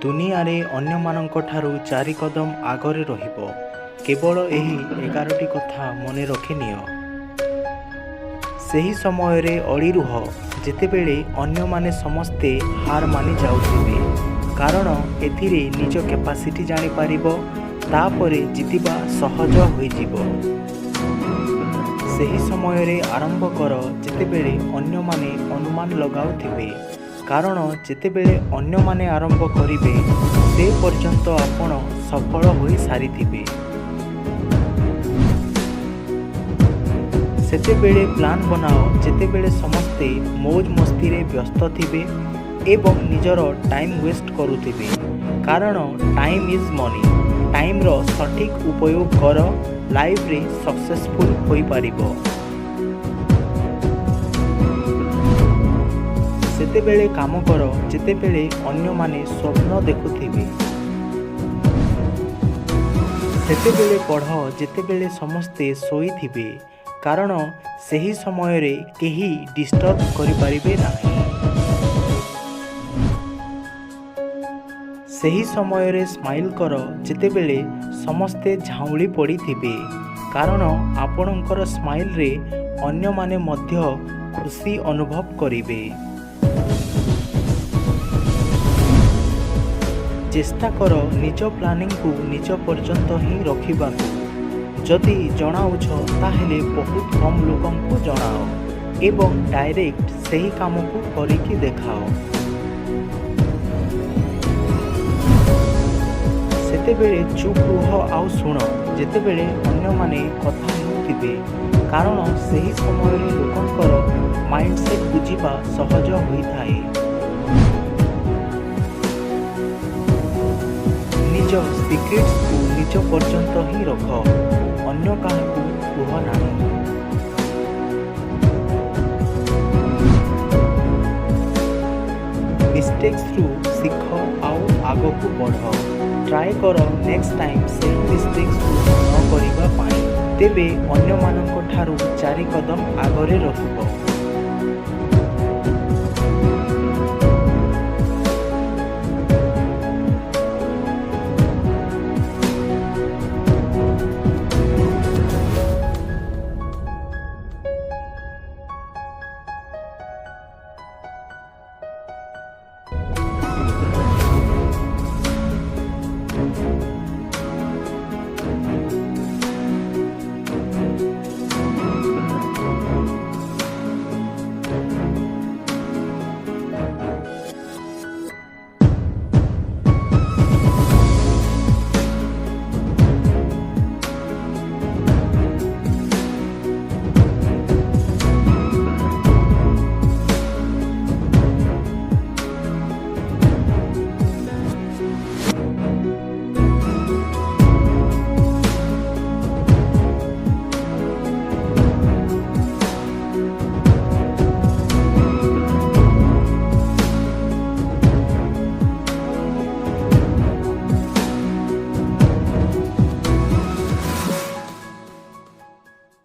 दुनिया रे अन्य मानक ठारू चारि कदम आगरे रहिबो। केवल एही 11टी कथा मने रखि नियो। सही समय रे अड़ी रुह जेतेबेले अन्य माने समस्ते हार मानि जाउथिबे, कारण एथिरे निज कैपेसिटी जानि पारिबो, तापरे जितिबा सहज होई जिवो। सही समय रे आरंभ कर जेतेबेले अन्य माने अनुमान लगाउथिबे, कारण जेतेबेले अन्य माने आरंभ करिवे से पर्यंत आपण सफल होई सारिथिबे। सेतेबेले प्लान बनाओ जेतेबेले समस्ते मौज मस्ती रे व्यस्त थिबे एवं निजर टाइम वेस्ट करुथिबे, कारण टाइम इज मनी। टाइम रो सठिक उपयोग कर, लाइफ रे सक्सेसफुल होई पारिबो। सेतेबेले काम कर जेतेबेले अन्य माने स्वप्न देखुथिबे। सेतेबेले पढ़ जेतेबेले समस्ते सोईथिबे, कारण सही समय रे केही डिस्टर्ब करि पारिबे नाही। सही समय रे स्माइल कर जेतेबेले समस्ते झाउली पड़िथिबे, कारण आपणकर स्माइल रे अन्य माने मध्य खुशी अनुभव करिवे। चेष्टा कर निज प्लानिंग को निज पर्यंत ही रखिबा। जदि जनाउछ ताहेले बहुत कम लोगों को जनाओ एवं डायरेक्ट सही काम को करिकी देखाओ। सेतेबेले चुप रुह आउ सुन जेतेबेले अन्य माने कथा हेउथिबे, कारण सही समय रे लोकंकर माइंडसेट बुझिबा सहज होइथाए। निज सिक्रेट्स को निज पर्यंत ही रख, अन्य काहाकू कुह नाही। मिस्टेक्स रु सीख आउ आगकू बढ़। ट्राए कर नेक्स्ट टाइम से मिस्टेक्स को न करिबा पाई, तेबे अन्य मानक ठारू चारि कदम आगरे रहिबो।